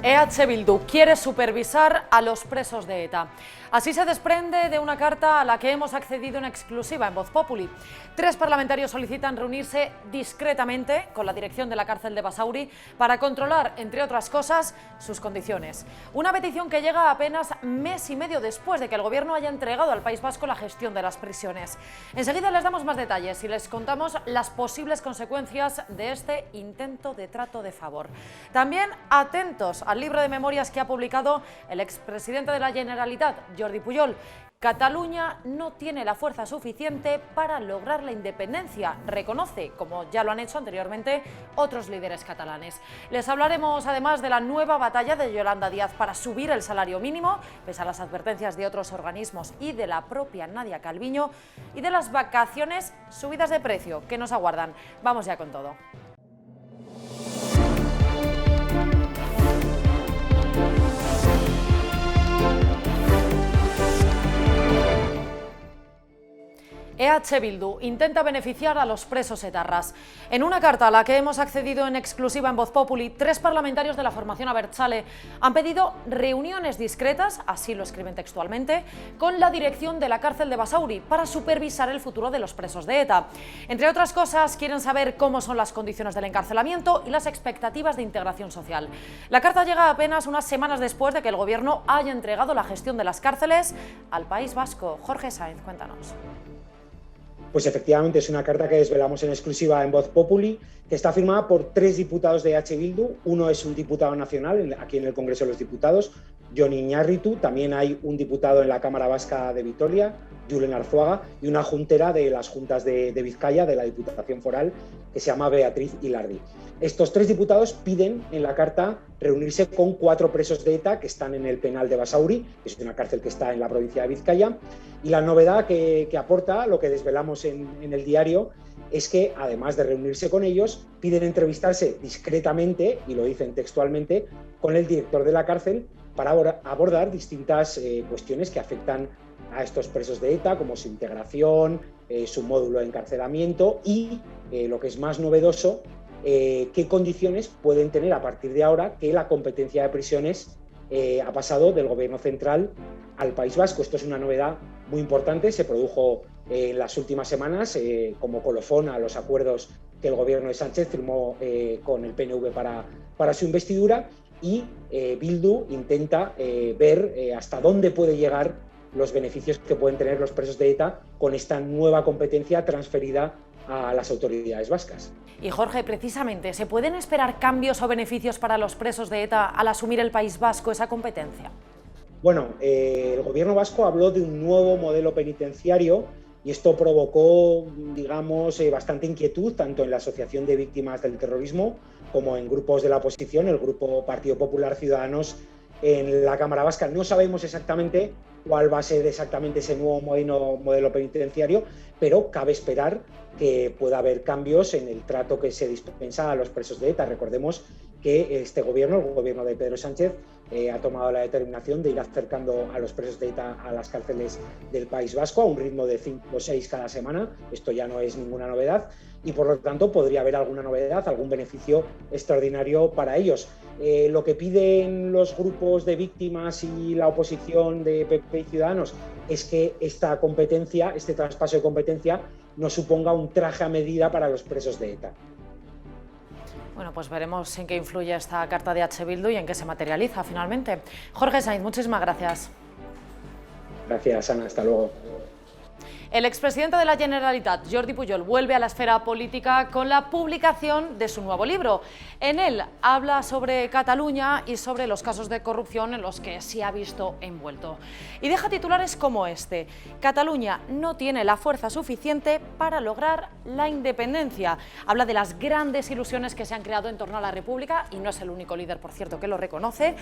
EH Bildu quiere supervisar a los presos de ETA. Así se desprende de una carta a la que hemos accedido en exclusiva en Voz Populi. 3 parlamentarios solicitan reunirse discretamente con la dirección de la cárcel de Basauri para controlar, entre otras cosas, sus condiciones. Una petición que llega apenas mes y medio después de que el Gobierno haya entregado al País Vasco la gestión de las prisiones. Enseguida les damos más detalles y les contamos las posibles consecuencias de este intento de trato de favor. También atentos al libro de memorias que ha publicado el expresidente de la Generalitat, Jordi Pujol. Cataluña no tiene la fuerza suficiente para lograr la independencia, reconoce, como ya lo han hecho anteriormente otros líderes catalanes. Les hablaremos además de la nueva batalla de Yolanda Díaz para subir el salario mínimo, pese a las advertencias de otros organismos y de la propia Nadia Calviño, y de las vacaciones subidas de precio que nos aguardan. Vamos ya con todo. EH Bildu intenta beneficiar a los presos etarras. En una carta a la que hemos accedido en exclusiva en Voz Populi, 3 parlamentarios de la formación abertzale han pedido reuniones discretas, así lo escriben textualmente, con la dirección de la cárcel de Basauri para supervisar el futuro de los presos de ETA. Entre otras cosas, quieren saber cómo son las condiciones del encarcelamiento y las expectativas de integración social. La carta llega apenas unas semanas después de que el Gobierno haya entregado la gestión de las cárceles al País Vasco. Jorge Sainz, cuéntanos. Pues efectivamente es una carta que desvelamos en exclusiva en Voz Populi, que está firmada por 3 diputados de EH Bildu. Uno es un diputado nacional aquí en el Congreso de los Diputados, Jon Iñárritu. También hay un diputado en la Cámara Vasca de Vitoria, Julen Arzuaga, y una juntera de las juntas de Vizcaya, de la Diputación Foral, que se llama Beatriz Ilardi. Estos 3 diputados piden en la carta reunirse con 4 presos de ETA que están en el penal de Basauri, que es una cárcel que está en la provincia de Vizcaya. Y la novedad que aporta, lo que desvelamos en el diario, es que además de reunirse con ellos, piden entrevistarse discretamente, y lo dicen textualmente, con el director de la cárcel para abordar distintas cuestiones que afectan a estos presos de ETA, como su integración, su módulo de encarcelamiento y, lo que es más novedoso, qué condiciones pueden tener a partir de ahora que la competencia de prisiones ha pasado del Gobierno central al País Vasco. Esto es una novedad muy importante, se produjo en las últimas semanas como colofón a los acuerdos que el Gobierno de Sánchez firmó con el PNV para su investidura, y Bildu intenta ver hasta dónde puede llegar los beneficios que pueden tener los presos de ETA con esta nueva competencia transferida a las autoridades vascas. Y Jorge, precisamente, ¿se pueden esperar cambios o beneficios para los presos de ETA al asumir el País Vasco esa competencia? Bueno, el Gobierno vasco habló de un nuevo modelo penitenciario y esto provocó, digamos, bastante inquietud tanto en la Asociación de Víctimas del Terrorismo como en grupos de la oposición, el Grupo Partido Popular Ciudadanos en la Cámara Vasca. No sabemos exactamente cuál va a ser exactamente ese nuevo modelo penitenciario, pero cabe esperar que pueda haber cambios en el trato que se dispensa a los presos de ETA. Recordemos que este gobierno, el gobierno de Pedro Sánchez, ha tomado la determinación de ir acercando a los presos de ETA a las cárceles del País Vasco a un ritmo de 5 o 6 cada semana. Esto ya no es ninguna novedad y por lo tanto podría haber alguna novedad, algún beneficio extraordinario para ellos. Lo que piden los grupos de víctimas y la oposición de PP y Ciudadanos es que esta competencia, este traspaso de competencia, no suponga un traje a medida para los presos de ETA. Bueno, pues veremos en qué influye esta carta de EH Bildu y en qué se materializa finalmente. Jorge Sainz, muchísimas gracias. Gracias, Ana. Hasta luego. El expresidente de la Generalitat, Jordi Pujol, vuelve a la esfera política con la publicación de su nuevo libro. En él habla sobre Cataluña y sobre los casos de corrupción en los que se ha visto envuelto. Y deja titulares como este: Cataluña no tiene la fuerza suficiente para lograr la independencia. Habla de las grandes ilusiones que se han creado en torno a la República y no es el único líder, por cierto, que lo reconoce.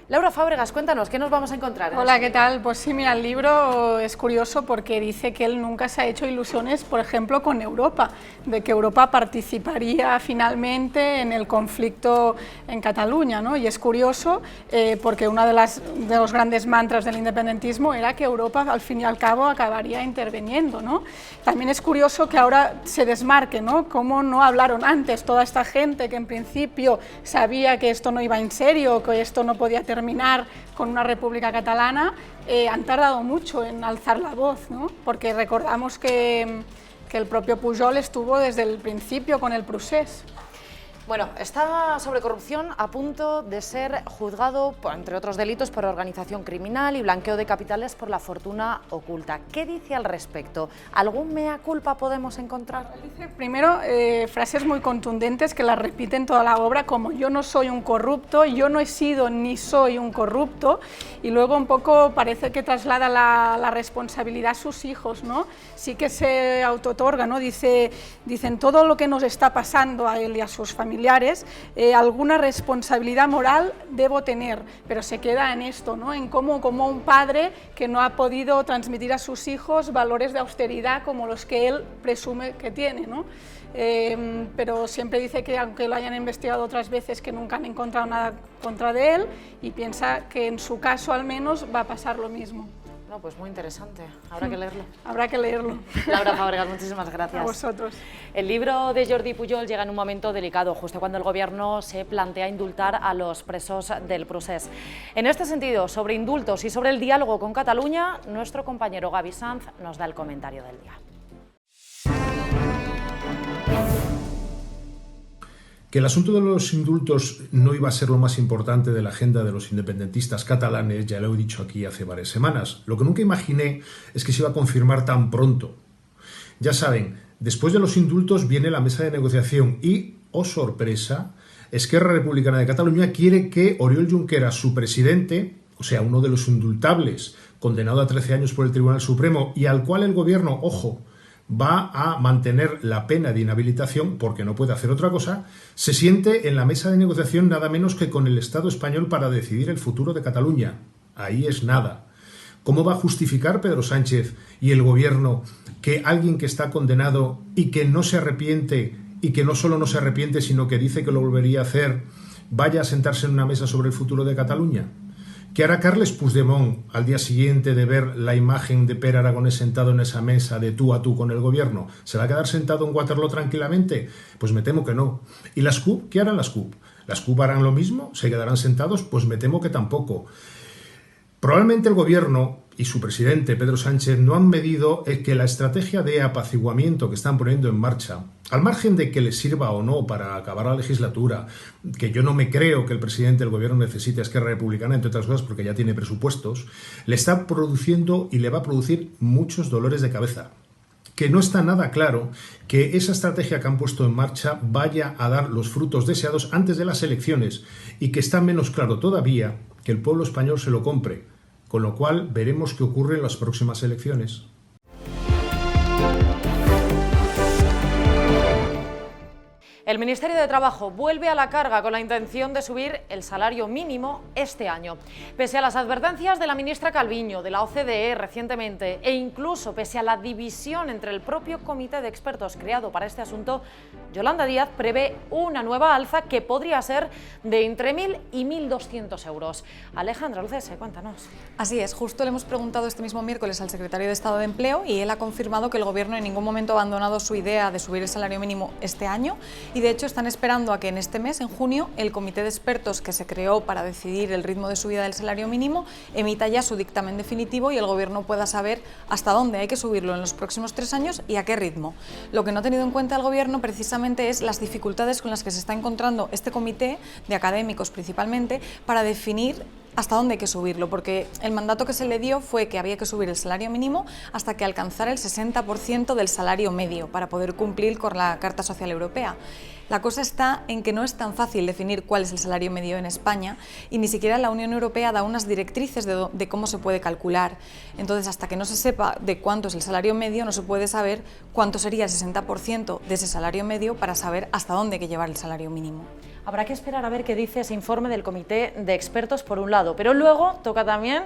Laura Fábregas, cuéntanos, ¿qué nos vamos a encontrar? Hola, ¿qué tal? Pues sí, mira, el libro es curioso porque dice que él nunca se ha hecho ilusiones, por ejemplo, con Europa, de que Europa participaría finalmente en el conflicto en Cataluña, ¿no? Y es curioso porque uno de los grandes mantras del independentismo era que Europa al fin y al cabo acabaría interviniendo, ¿no? También es curioso que ahora se desmarque, ¿no? Cómo no hablaron antes toda esta gente que en principio sabía que esto no iba en serio, que esto no podía terminar con una república catalana, han tardado mucho en alzar la voz, ¿no? Porque recordamos que el propio Pujol estuvo desde el principio con el procés. Bueno, está sobre corrupción a punto de ser juzgado, entre otros delitos, por organización criminal y blanqueo de capitales por la fortuna oculta. ¿Qué dice al respecto? ¿Algún mea culpa podemos encontrar? Dice primero frases muy contundentes que las repite en toda la obra, como yo no soy un corrupto, yo no he sido ni soy un corrupto, y luego un poco parece que traslada la responsabilidad a sus hijos, ¿no? Sí que se autootorga, ¿no? Dicen todo lo que nos está pasando a él y a sus familiares, alguna responsabilidad moral debo tener, pero se queda en esto, ¿no? En cómo un padre que no ha podido transmitir a sus hijos valores de austeridad como los que él presume que tiene, ¿no? Pero siempre dice que aunque lo hayan investigado otras veces que nunca han encontrado nada contra de él, y piensa que en su caso al menos va a pasar lo mismo. No, pues muy interesante, habrá que leerlo. Habrá que leerlo. Laura Fábregas, muchísimas gracias. A vosotros. El libro de Jordi Pujol llega en un momento delicado, justo cuando el Gobierno se plantea indultar a los presos del procés. En este sentido, sobre indultos y sobre el diálogo con Cataluña, nuestro compañero Gaby Sanz nos da el comentario del día. Que el asunto de los indultos no iba a ser lo más importante de la agenda de los independentistas catalanes, ya lo he dicho aquí hace varias semanas. Lo que nunca imaginé es que se iba a confirmar tan pronto. Ya saben, después de los indultos viene la mesa de negociación y, oh sorpresa, Esquerra Republicana de Cataluña quiere que Oriol Junqueras, su presidente, o sea, uno de los indultables, condenado a 13 años por el Tribunal Supremo y al cual el gobierno, ojo, va a mantener la pena de inhabilitación porque no puede hacer otra cosa, se siente en la mesa de negociación nada menos que con el Estado español para decidir el futuro de Cataluña. Ahí es nada. ¿Cómo va a justificar Pedro Sánchez y el gobierno que alguien que está condenado y que no se arrepiente, y que no solo no se arrepiente, sino que dice que lo volvería a hacer, vaya a sentarse en una mesa sobre el futuro de Cataluña? ¿Qué hará Carles Puigdemont al día siguiente de ver la imagen de Pere Aragonés sentado en esa mesa de tú a tú con el gobierno? ¿Se va a quedar sentado en Waterloo tranquilamente? Pues me temo que no. ¿Y las CUP? ¿Qué harán las CUP? ¿Las CUP harán lo mismo? ¿Se quedarán sentados? Pues me temo que tampoco. Probablemente el gobierno y su presidente, Pedro Sánchez, no han medido que la estrategia de apaciguamiento que están poniendo en marcha, al margen de que les sirva o no para acabar la legislatura, que yo no me creo que el presidente del gobierno necesite a Esquerra Republicana, entre otras cosas porque ya tiene presupuestos, le está produciendo y le va a producir muchos dolores de cabeza. Que no está nada claro que esa estrategia que han puesto en marcha vaya a dar los frutos deseados antes de las elecciones y que está menos claro todavía que el pueblo español se lo compre, con lo cual veremos qué ocurre en las próximas elecciones. El Ministerio de Trabajo vuelve a la carga con la intención de subir el salario mínimo este año. Pese a las advertencias de la ministra Calviño, de la OCDE recientemente e incluso pese a la división entre el propio comité de expertos creado para este asunto, Yolanda Díaz prevé una nueva alza que podría ser de entre 1.000 y 1.200 euros. Alejandra Lucese, cuéntanos. Así es, justo le hemos preguntado este mismo miércoles al secretario de Estado de Empleo y él ha confirmado que el Gobierno en ningún momento ha abandonado su idea de subir el salario mínimo este año. Y de hecho están esperando a que en este mes, en junio, el comité de expertos que se creó para decidir el ritmo de subida del salario mínimo emita ya su dictamen definitivo y el Gobierno pueda saber hasta dónde hay que subirlo en los próximos 3 años y a qué ritmo. Lo que no ha tenido en cuenta el Gobierno precisamente es las dificultades con las que se está encontrando este comité, de académicos principalmente, para definir hasta dónde hay que subirlo, porque el mandato que se le dio fue que había que subir el salario mínimo hasta que alcanzara el 60% del salario medio para poder cumplir con la Carta Social Europea. La cosa está en que no es tan fácil definir cuál es el salario medio en España y ni siquiera la Unión Europea da unas directrices de cómo se puede calcular. Entonces, hasta que no se sepa de cuánto es el salario medio, no se puede saber cuánto sería el 60% de ese salario medio para saber hasta dónde hay que llevar el salario mínimo. Habrá que esperar a ver qué dice ese informe del comité de expertos por un lado, pero luego toca también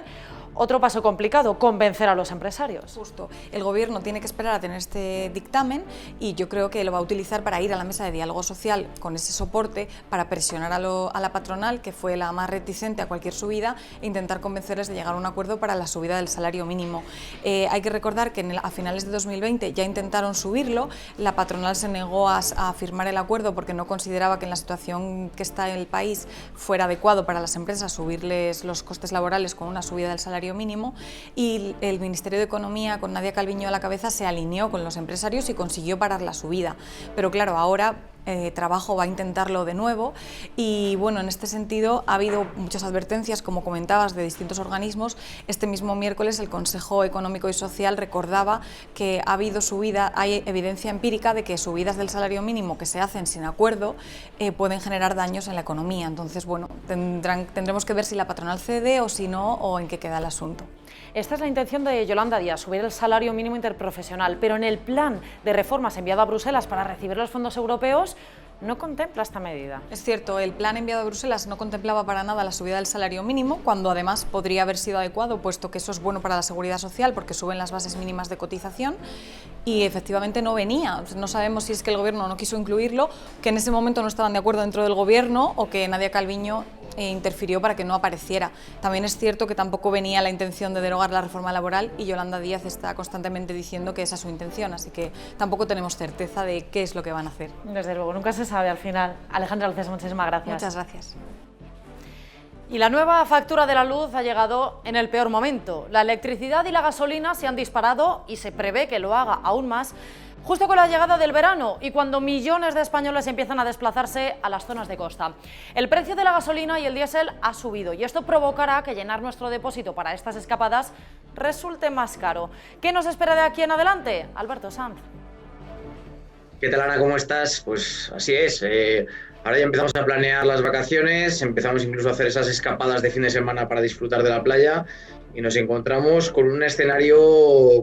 Otro paso complicado, convencer a los empresarios. Justo, el Gobierno tiene que esperar a tener este dictamen y yo creo que lo va a utilizar para ir a la mesa de diálogo social con ese soporte para presionar a la patronal, que fue la más reticente a cualquier subida, e intentar convencerles de llegar a un acuerdo para la subida del salario mínimo. Hay que recordar que a finales de 2020 ya intentaron subirlo, la patronal se negó a firmar el acuerdo porque no consideraba que en la situación que está en el país fuera adecuado para las empresas subirles los costes laborales con una subida del salario mínimo, y el Ministerio de Economía, con Nadia Calviño a la cabeza, se alineó con los empresarios y consiguió parar la subida. Pero claro, ahora Trabajo va a intentarlo de nuevo y bueno, en este sentido ha habido muchas advertencias, como comentabas, de distintos organismos. Este mismo miércoles el Consejo Económico y Social recordaba que ha habido hay evidencia empírica de que subidas del salario mínimo que se hacen sin acuerdo pueden generar daños en la economía. Entonces, bueno, tendremos que ver si la patronal cede o si no, o en qué queda el asunto. Esta es la intención de Yolanda Díaz, subir el salario mínimo interprofesional, pero en el plan de reformas enviado a Bruselas para recibir los fondos europeos no contempla esta medida. Es cierto, el plan enviado a Bruselas no contemplaba para nada la subida del salario mínimo, cuando además podría haber sido adecuado, puesto que eso es bueno para la seguridad social porque suben las bases mínimas de cotización, y efectivamente no venía. No sabemos si es que el Gobierno no quiso incluirlo, que en ese momento no estaban de acuerdo dentro del Gobierno, o que Nadia Calviño interfirió para que no apareciera. También es cierto que tampoco venía la intención de derogar la reforma laboral, y Yolanda Díaz está constantemente diciendo que esa es su intención, así que tampoco tenemos certeza de qué es lo que van a hacer. Desde luego, nunca se sabe al final. Alejandra Alces, muchísimas gracias. Muchas gracias. Y la nueva factura de la luz ha llegado en el peor momento. La electricidad y la gasolina se han disparado y se prevé que lo haga aún más justo con la llegada del verano y cuando millones de españoles empiezan a desplazarse a las zonas de costa. El precio de la gasolina y el diésel ha subido y esto provocará que llenar nuestro depósito para estas escapadas resulte más caro. ¿Qué nos espera de aquí en adelante? Alberto Sanz. ¿Qué tal, Ana? ¿Cómo estás? Pues así es. Ahora ya empezamos a planear las vacaciones, empezamos incluso a hacer esas escapadas de fin de semana para disfrutar de la playa y nos encontramos con un escenario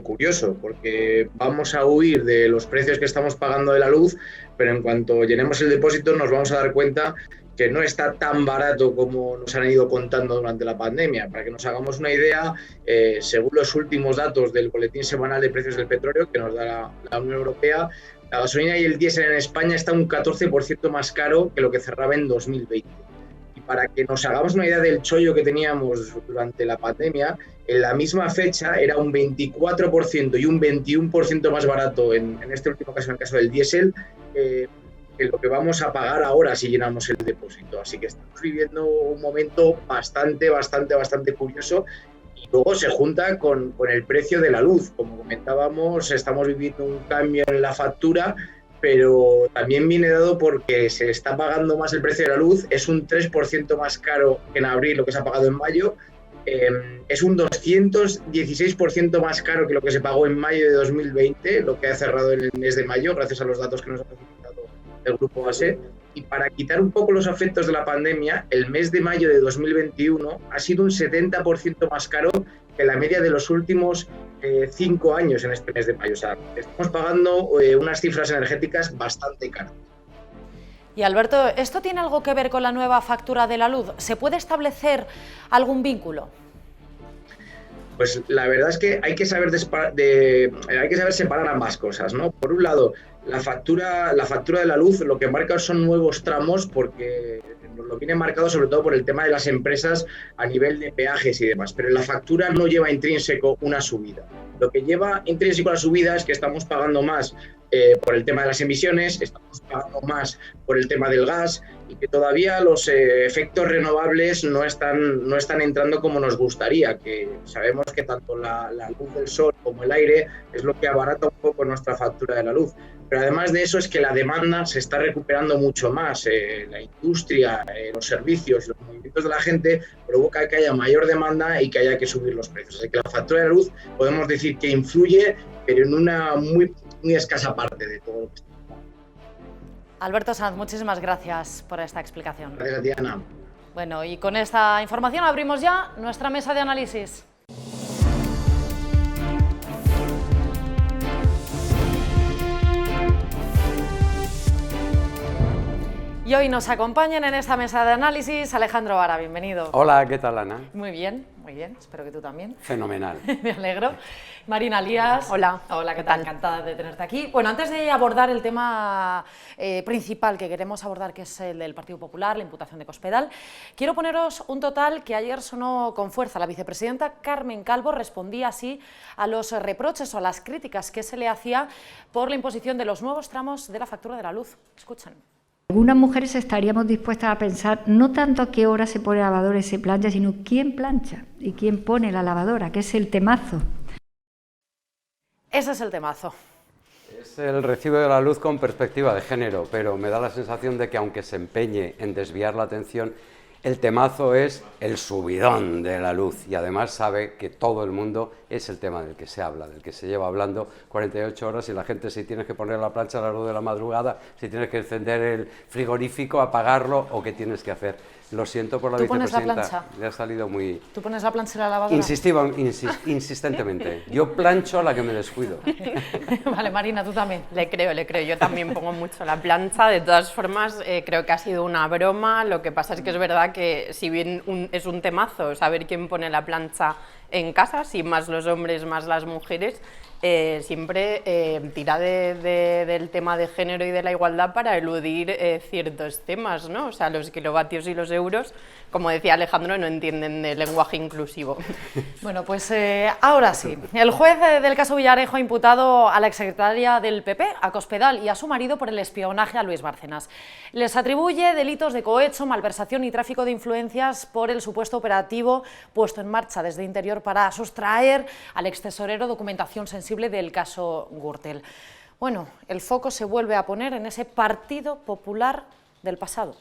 curioso porque vamos a huir de los precios que estamos pagando de la luz, pero en cuanto llenemos el depósito nos vamos a dar cuenta que no está tan barato como nos han ido contando durante la pandemia. Para que nos hagamos una idea, según los últimos datos del Boletín Semanal de Precios del Petróleo que nos da la Unión Europea, la gasolina y el diésel en España está un 14% más caro que lo que cerraba en 2020. Y para que nos hagamos una idea del chollo que teníamos durante la pandemia, en la misma fecha era un 24% y un 21% más barato en este último caso, en el caso del diésel, que lo que vamos a pagar ahora si llenamos el depósito. Así que estamos viviendo un momento bastante curioso. Luego se junta con el precio de la luz. Como comentábamos, estamos viviendo un cambio en la factura, pero también viene dado porque se está pagando más el precio de la luz. Es un 3% más caro que en abril lo que se ha pagado en mayo. Es un 216% más caro que lo que se pagó en mayo de 2020, lo que ha cerrado en el mes de mayo, gracias a los datos que nos ha facilitado el Grupo ASE. Y para quitar un poco los efectos de la pandemia, el mes de mayo de 2021 ha sido un 70% más caro que la media de los últimos 5 años en este mes de mayo. O sea, estamos pagando unas cifras energéticas bastante caras. Y Alberto, ¿esto tiene algo que ver con la nueva factura de la luz? ¿Se puede establecer algún vínculo? Pues la verdad es que hay que saber separar ambas cosas, ¿no? Por un lado, la factura de la luz lo que marca son nuevos tramos, porque nos lo viene marcado sobre todo por el tema de las empresas a nivel de peajes y demás, pero la factura no lleva intrínseco una subida. Lo que lleva intrínseco la subida es que estamos pagando más por el tema de las emisiones, estamos pagando más por el tema del gas y que todavía los efectos renovables no están entrando como nos gustaría, que sabemos que tanto la luz del sol como el aire es lo que abarata un poco nuestra factura de la luz. Pero además de eso es que la demanda se está recuperando mucho más. La industria, los servicios, los movimientos de la gente provoca que haya mayor demanda y que haya que subir los precios. Así que la factura de la luz podemos decir que influye, pero en una muy escasa parte de todo lo que está. Alberto Sanz, muchísimas gracias por esta explicación. Gracias a ti, Ana. Bueno, y con esta información abrimos ya nuestra mesa de análisis. Y hoy nos acompañan en esta mesa de análisis Alejandro Vara, bienvenido. Hola, ¿qué tal, Ana? Muy bien, espero que tú también. Fenomenal. Me alegro. Marina Lías. Hola. Hola, ¿qué tal? Encantada de tenerte aquí. Bueno, antes de abordar el tema principal que queremos abordar, que es el del Partido Popular, la imputación de Cospedal, quiero poneros un total que ayer sonó con fuerza. La vicepresidenta Carmen Calvo respondía así a los reproches o a las críticas que se le hacía por la imposición de los nuevos tramos de la factura de la luz. Escuchen. Algunas mujeres estaríamos dispuestas a pensar no tanto a qué hora se pone la lavadora y se plancha, sino quién plancha y quién pone la lavadora, que es el temazo. Ese es el temazo. Es el recibo de la luz con perspectiva de género, pero me da la sensación de que aunque se empeñe en desviar la atención, el temazo es el subidón de la luz y además sabe que todo el mundo es el tema del que se habla, del que se lleva hablando 48 horas y la gente, si tienes que poner la plancha a las 2 de la madrugada, si tienes que encender el frigorífico, apagarlo o qué tienes que hacer. Lo siento por la vicepresidenta, le ha salido muy... ¿Tú pones la plancha en la lavadora? Insistentemente. Yo plancho a la que me descuido. Vale, Marina, tú también. Le creo. Yo también pongo mucho la plancha. De todas formas, creo que ha sido una broma. Lo que pasa es que es verdad que si bien es un temazo saber quién pone la plancha en casa, si más los hombres, más las mujeres, siempre tira del tema de género y de la igualdad para eludir ciertos temas, ¿no? O sea, los kilovatios y los euros, como decía Alejandro, no entienden el lenguaje inclusivo. Bueno, pues ahora sí. El juez del caso Villarejo ha imputado a la exsecretaria del PP, a Cospedal, y a su marido por el espionaje a Luis Bárcenas. Les atribuye delitos de cohecho, malversación y tráfico de influencias por el supuesto operativo puesto en marcha desde Interior para sustraer al extesorero documentación sensible del caso Gürtel. Bueno, el foco se vuelve a poner en ese Partido Popular del pasado.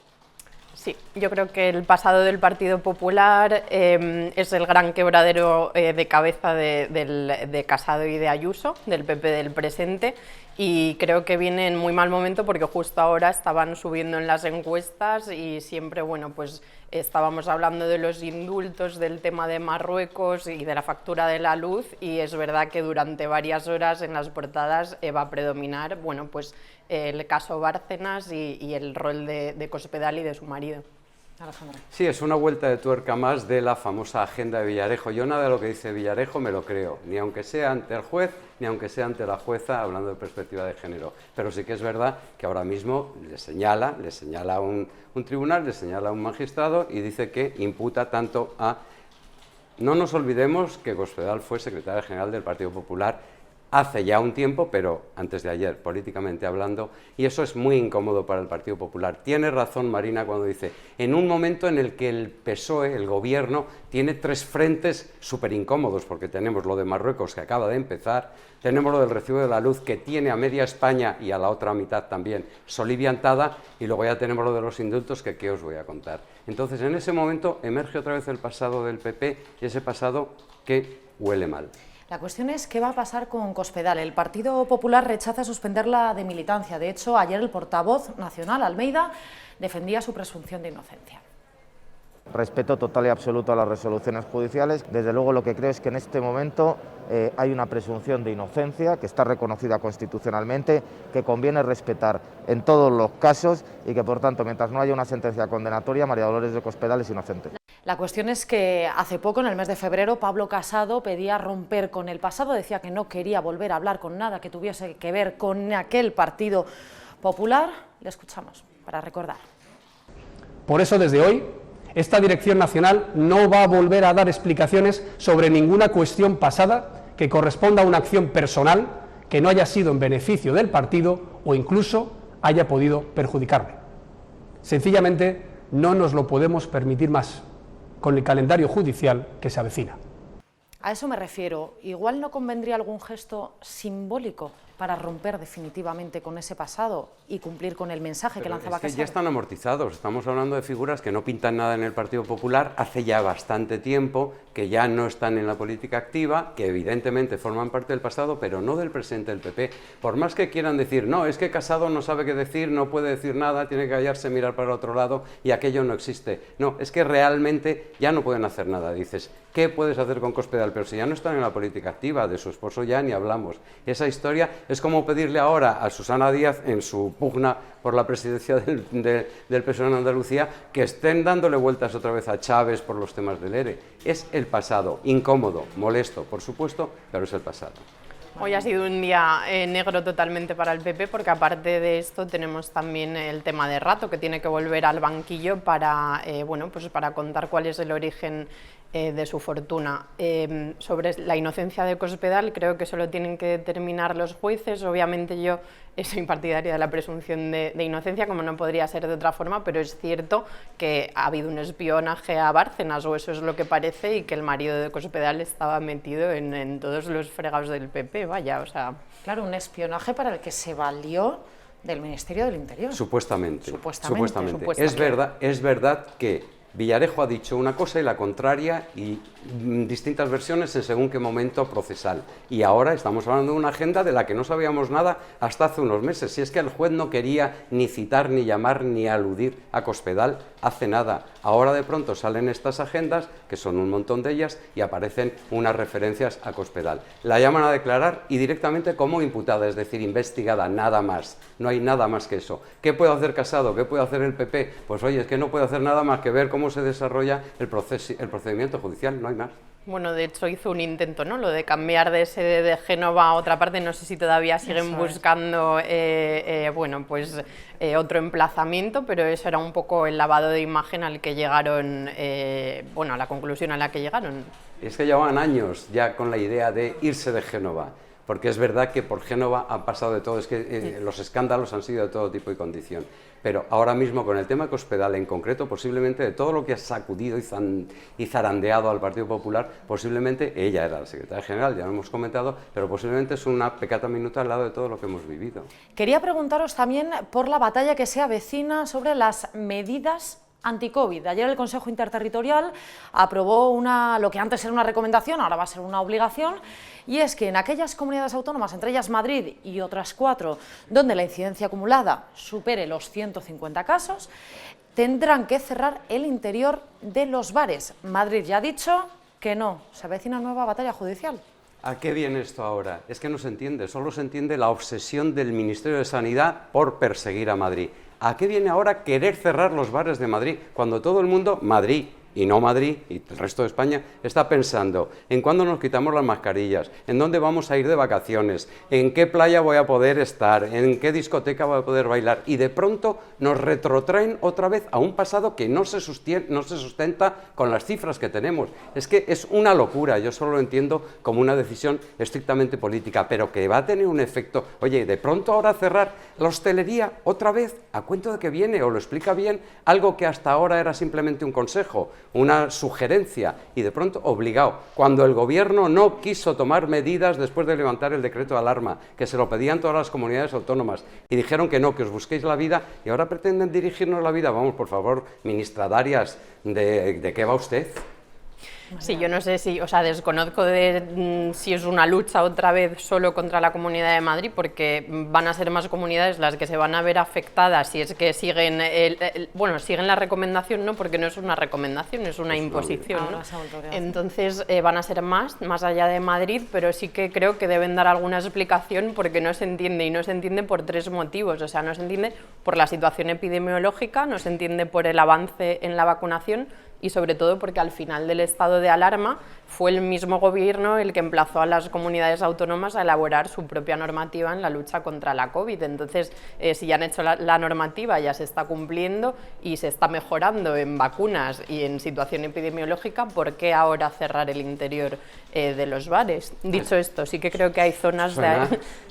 Sí, yo creo que el pasado del Partido Popular es el gran quebradero de cabeza de Casado y de Ayuso, del PP del presente, y creo que viene en muy mal momento porque justo ahora estaban subiendo en las encuestas y siempre, bueno, pues estábamos hablando de los indultos, del tema de Marruecos y de la factura de la luz, y es verdad que durante varias horas en las portadas va a predominar, bueno, pues el caso Bárcenas y el rol de Cospedal y de su marido. Alejandro. Sí, es una vuelta de tuerca más de la famosa agenda de Villarejo. Yo nada de lo que dice Villarejo me lo creo, ni aunque sea ante el juez, ni aunque sea ante la jueza, hablando de perspectiva de género. Pero sí que es verdad que ahora mismo le señala un tribunal, le señala a un magistrado y dice que imputa tanto a... No nos olvidemos que Cospedal fue secretaria general del Partido Popular hace ya un tiempo, pero antes de ayer, políticamente hablando, y eso es muy incómodo para el Partido Popular. Tiene razón Marina cuando dice, en un momento en el que el PSOE, el gobierno, tiene tres frentes súper incómodos, porque tenemos lo de Marruecos, que acaba de empezar, tenemos lo del recibo de la luz, que tiene a media España y a la otra mitad también soliviantada, y luego ya tenemos lo de los indultos, que qué os voy a contar. Entonces, en ese momento emerge otra vez el pasado del PP, y ese pasado que huele mal. La cuestión es qué va a pasar con Cospedal. El Partido Popular rechaza suspenderla de militancia. De hecho, ayer el portavoz nacional, Almeida, defendía su presunción de inocencia. Respeto total y absoluto a las resoluciones judiciales. Desde luego lo que creo es que en este momento hay una presunción de inocencia que está reconocida constitucionalmente, que conviene respetar en todos los casos y que por tanto mientras no haya una sentencia condenatoria, María Dolores de Cospedal es inocente. La cuestión es que hace poco, en el mes de febrero, Pablo Casado pedía romper con el pasado, decía que no quería volver a hablar con nada que tuviese que ver con aquel Partido Popular. Le escuchamos para recordar. Por eso desde hoy esta Dirección Nacional no va a volver a dar explicaciones sobre ninguna cuestión pasada que corresponda a una acción personal que no haya sido en beneficio del partido o incluso haya podido perjudicarle. Sencillamente no nos lo podemos permitir más con el calendario judicial que se avecina. A eso me refiero. Igual no convendría algún gesto simbólico para romper definitivamente con ese pasado y cumplir con el mensaje que lanzaba Casado. Ya están amortizados, estamos hablando de figuras que no pintan nada en el Partido Popular hace ya bastante tiempo, que ya no están en la política activa, que evidentemente forman parte del pasado, pero no del presente del PP. Por más que quieran decir, no, es que Casado no sabe qué decir, no puede decir nada, tiene que callarse, mirar para otro lado y aquello no existe. No, es que realmente ya no pueden hacer nada. Dices, ¿qué puedes hacer con Cospedal? Social, pero si ya no están en la política activa, de su esposo ya ni hablamos. Esa historia es como pedirle ahora a Susana Díaz, en su pugna por la presidencia del PSOE en Andalucía, que estén dándole vueltas otra vez a Chávez por los temas del ERE. Es el pasado, incómodo, molesto, por supuesto, pero es el pasado. Hoy ha sido un día negro totalmente para el PP, porque aparte de esto tenemos también el tema de Rato, que tiene que volver al banquillo para, bueno, pues para contar cuál es el origen de su fortuna. Sobre la inocencia de Cospedal, creo que eso lo tienen que determinar los jueces. Obviamente yo soy partidaria de la presunción de inocencia, como no podría ser de otra forma, pero es cierto que ha habido un espionaje a Bárcenas, o eso es lo que parece, y que el marido de Cospedal estaba metido en todos los fregados del PP, vaya, o sea... Claro, un espionaje para el que se valió del Ministerio del Interior. Supuestamente. Supuestamente. Es verdad que Villarejo ha dicho una cosa y la contraria, y distintas versiones en según qué momento procesal. Y ahora estamos hablando de una agenda de la que no sabíamos nada hasta hace unos meses. Si es que el juez no quería ni citar, ni llamar, ni aludir a Cospedal hace nada. Ahora de pronto salen estas agendas, que son un montón de ellas, y aparecen unas referencias a Cospedal. La llaman a declarar y directamente como imputada, es decir, investigada, nada más. No hay nada más que eso. ¿Qué puede hacer Casado? ¿Qué puede hacer el PP? Pues oye, es que no puede hacer nada más que ver cómo se desarrolla el procedimiento judicial, no hay más. Bueno, de hecho hizo un intento, ¿no? Lo de cambiar de sede de Génova a otra parte, no sé si todavía siguen buscando bueno, pues, otro emplazamiento, pero eso era un poco el lavado de imagen al que llegaron, bueno, a la conclusión a la que llegaron. Es que llevaban años ya con la idea de irse de Génova, porque es verdad que por Génova han pasado de todo, es que los escándalos han sido de todo tipo y condición. Pero ahora mismo con el tema de Cospedal en concreto, posiblemente de todo lo que ha sacudido y zarandeado al Partido Popular, posiblemente ella era la secretaria general, ya lo hemos comentado, pero posiblemente es una peccata minuta al lado de todo lo que hemos vivido. Quería preguntaros también por la batalla que se avecina sobre las medidas anti-COVID. Ayer el Consejo Interterritorial aprobó lo que antes era una recomendación, ahora va a ser una obligación, y es que en aquellas comunidades autónomas, entre ellas Madrid y otras 4, donde la incidencia acumulada supere los 150 casos, tendrán que cerrar el interior de los bares. Madrid ya ha dicho que no, se avecina nueva batalla judicial. ¿A qué viene esto ahora? Es que no se entiende, solo se entiende la obsesión del Ministerio de Sanidad por perseguir a Madrid. ¿A qué viene ahora querer cerrar los bares de Madrid cuando todo el mundo, Madrid y no Madrid y el resto de España, está pensando en cuándo nos quitamos las mascarillas, en dónde vamos a ir de vacaciones, en qué playa voy a poder estar, en qué discoteca voy a poder bailar? Y de pronto nos retrotraen otra vez a un pasado que no se sustenta con las cifras que tenemos. Es que es una locura, yo solo lo entiendo como una decisión estrictamente política, pero que va a tener un efecto. Oye, de pronto ahora cerrar la hostelería otra vez, ¿a cuento de qué viene? ¿O lo explica bien algo que hasta ahora era simplemente un consejo, una sugerencia, y de pronto obligado, cuando el gobierno no quiso tomar medidas después de levantar el decreto de alarma, que se lo pedían todas las comunidades autónomas, y dijeron que no, que os busquéis la vida, y ahora pretenden dirigirnos la vida? Vamos, por favor, ministra Darias, ¿de qué va usted? Sí, yo no sé si, o sea, desconozco si es una lucha otra vez solo contra la Comunidad de Madrid, porque van a ser más comunidades las que se van a ver afectadas si es que siguen, bueno, siguen la recomendación, no, porque no es una recomendación, es una imposición, ¿no? Entonces van a ser más allá de Madrid, pero sí que creo que deben dar alguna explicación, porque no se entiende, y no se entiende por 3 motivos. O sea, no se entiende por la situación epidemiológica, no se entiende por el avance en la vacunación, y sobre todo porque al final del estado de alarma fue el mismo gobierno el que emplazó a las comunidades autónomas a elaborar su propia normativa en la lucha contra la COVID. Entonces, si ya han hecho la normativa, ya se está cumpliendo y se está mejorando en vacunas y en situación epidemiológica, ¿por qué ahora cerrar el interior de los bares? Dicho esto, sí que creo que hay zonas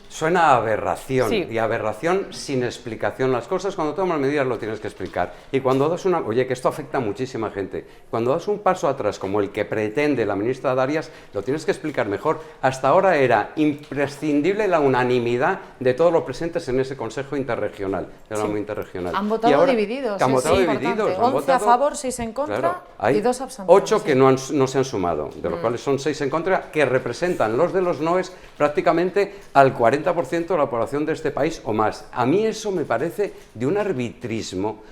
Suena a aberración, sí. Y aberración sin explicación. Las cosas, cuando tomas medidas, lo tienes que explicar. Y cuando das oye, que esto afecta a muchísima gente, cuando das un paso atrás, como el que pretende la ministra Darias, lo tienes que explicar mejor. Hasta ahora era imprescindible la unanimidad de todos los presentes en ese Consejo Interregional, interregional. Han votado divididos. Han votado divididos. 11 a favor, 6 en contra, claro, hay y 2 abstenciones. 8 que no se han sumado, de los cuales son 6 en contra, que representan los de los noes prácticamente al 40%. 40% de la población de este país o más. A mí eso me parece de un arbitrismo,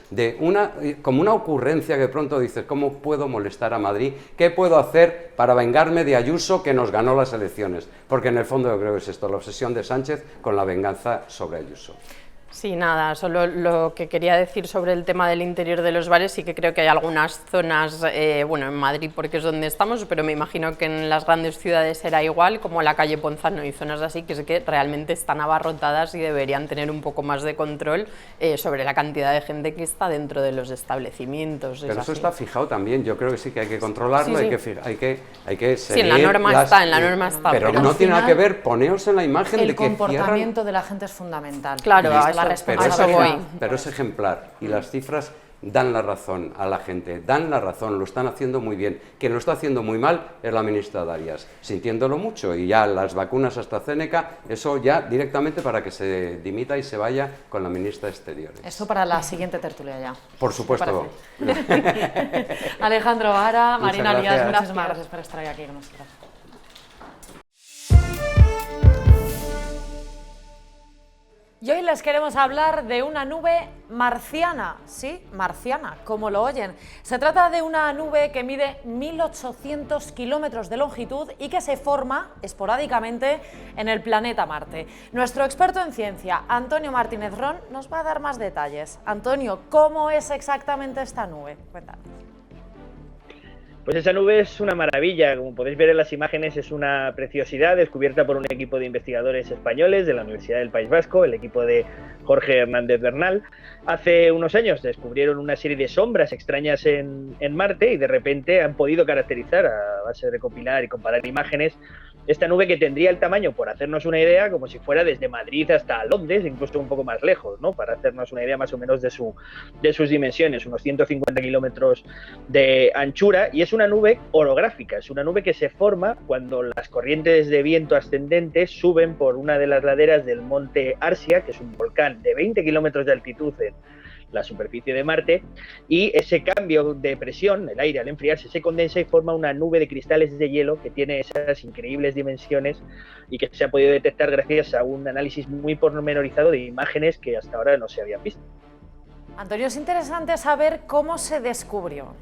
como una ocurrencia que pronto dices, ¿cómo puedo molestar a Madrid? ¿Qué puedo hacer para vengarme de Ayuso, que nos ganó las elecciones? Porque en el fondo yo creo que es esto, la obsesión de Sánchez con la venganza sobre Ayuso. Sí, nada, solo lo que quería decir sobre el tema del interior de los bares, sí que creo que hay algunas zonas, bueno, en Madrid porque es donde estamos, pero me imagino que en las grandes ciudades será igual, como la calle Ponzano y zonas así, que sé que realmente están abarrotadas y deberían tener un poco más de control sobre la cantidad de gente que está dentro de los establecimientos. Pero eso está fijado también, yo creo que sí que hay que controlarlo, sí. hay que seguir. Sí, en la norma está, pero no tiene nada que ver, poneos en la imagen de que el comportamiento de la gente es fundamental. Claro, pero es ejemplar y las cifras dan la razón a la gente, dan la razón, lo están haciendo muy bien. Quien lo está haciendo muy mal es la ministra Darias, sintiéndolo mucho, y ya las vacunas AstraZeneca, eso ya directamente para que se dimita y se vaya con la ministra de Exteriores. Esto para la siguiente tertulia ya. Por supuesto. Alejandro Vara, Marina Lías, muchísimas gracias por estar aquí con nosotros. Y hoy les queremos hablar de una nube marciana, sí, marciana, como lo oyen. Se trata de una nube que mide 1.800 kilómetros de longitud y que se forma esporádicamente en el planeta Marte. Nuestro experto en ciencia, Antonio Martínez Ron, nos va a dar más detalles. Antonio, ¿cómo es exactamente esta nube? Cuéntanos. Pues esa nube es una maravilla, como podéis ver en las imágenes, es una preciosidad descubierta por un equipo de investigadores españoles de la Universidad del País Vasco, el equipo de Jorge Hernández Bernal. Hace unos años descubrieron una serie de sombras extrañas en Marte y de repente han podido caracterizar, a base de recopilar y comparar imágenes, esta nube que tendría el tamaño, por hacernos una idea, como si fuera desde Madrid hasta Londres, incluso un poco más lejos, ¿no? Para hacernos una idea más o menos de sus dimensiones, unos 150 kilómetros de anchura, y es una nube orográfica, es una nube que se forma cuando las corrientes de viento ascendentes suben por una de las laderas del monte Arsia, que es un volcán de 20 kilómetros de altitud en la superficie de Marte, y ese cambio de presión, el aire al enfriarse se condensa y forma una nube de cristales de hielo que tiene esas increíbles dimensiones y que se ha podido detectar gracias a un análisis muy pormenorizado de imágenes que hasta ahora no se habían visto. Antonio, es interesante saber cómo se descubrió.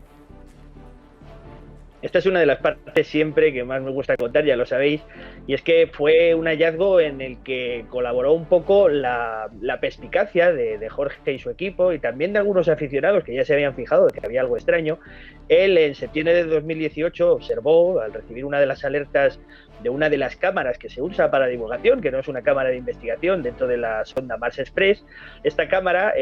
Esta es una de las partes siempre que más me gusta contar, ya lo sabéis, y es que fue un hallazgo en el que colaboró un poco la perspicacia de Jorge y su equipo y también de algunos aficionados que ya se habían fijado de que había algo extraño. Él en septiembre de 2018 observó, al recibir una de las alertas de una de las cámaras que se usa para divulgación, que no es una cámara de investigación dentro de la sonda Mars Express, esta cámara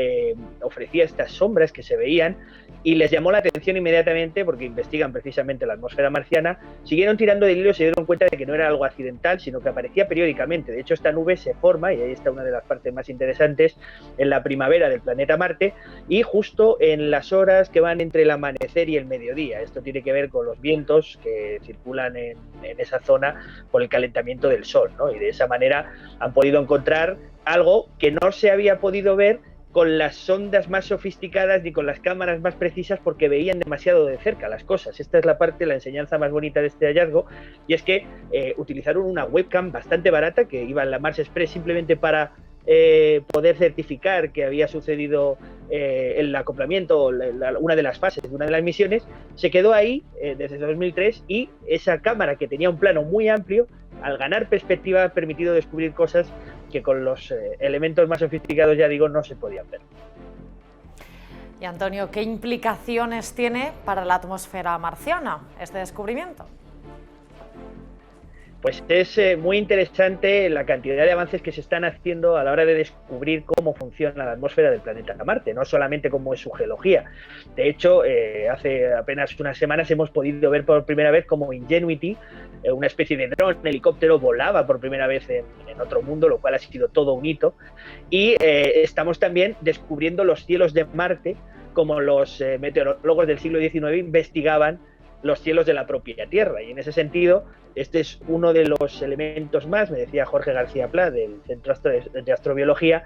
ofrecía estas sombras que se veían y les llamó la atención inmediatamente porque investigan precisamente la atmósfera marciana, siguieron tirando del hilo y se dieron cuenta de que no era algo accidental, sino que aparecía periódicamente. De hecho, esta nube se forma, y ahí está una de las partes más interesantes, en la primavera del planeta Marte y justo en las horas que van entre el amanecer y el mediodía. Esto tiene que ver con los vientos que circulan en esa zona por el calentamiento del Sol, ¿no? Y de esa manera han podido encontrar algo que no se había podido ver con las sondas más sofisticadas ni con las cámaras más precisas porque veían demasiado de cerca las cosas. Esta es la parte, la enseñanza más bonita de este hallazgo, y es que utilizaron una webcam bastante barata que iba en la Mars Express simplemente para poder certificar que había sucedido el acoplamiento, una de las fases de una de las misiones. Se quedó ahí desde 2003 y esa cámara, que tenía un plano muy amplio, al ganar perspectiva ha permitido descubrir cosas que con los elementos más sofisticados, ya digo, no se podían ver. Y Antonio, ¿qué implicaciones tiene para la atmósfera marciana este descubrimiento? Pues es muy interesante la cantidad de avances que se están haciendo a la hora de descubrir cómo funciona la atmósfera del planeta Marte, no solamente cómo es su geología. De hecho, hace apenas unas semanas hemos podido ver por primera vez cómo Ingenuity, una especie de dron, helicóptero, volaba por primera vez en otro mundo, lo cual ha sido todo un hito. Y estamos también descubriendo los cielos de Marte, como los meteorólogos del siglo XIX investigaban los cielos de la propia Tierra, y en ese sentido este es uno de los elementos más, me decía Jorge García Pla del Centro de Astrobiología,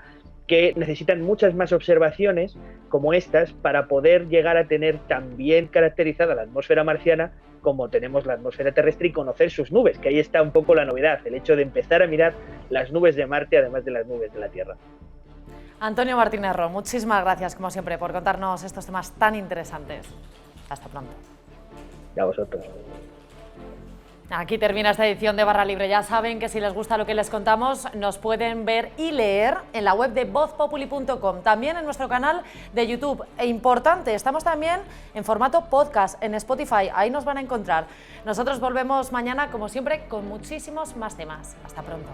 que necesitan muchas más observaciones como estas para poder llegar a tener tan bien caracterizada la atmósfera marciana como tenemos la atmósfera terrestre y conocer sus nubes, que ahí está un poco la novedad, el hecho de empezar a mirar las nubes de Marte, además de las nubes de la Tierra. Antonio Martínez Ro, muchísimas gracias, como siempre, por contarnos estos temas tan interesantes. Hasta pronto. Y a vosotros. Aquí termina esta edición de Barra Libre. Ya saben que si les gusta lo que les contamos, nos pueden ver y leer en la web de vozpopuli.com, también en nuestro canal de YouTube. E importante, estamos también en formato podcast en Spotify, ahí nos van a encontrar. Nosotros volvemos mañana, como siempre, con muchísimos más temas. Hasta pronto.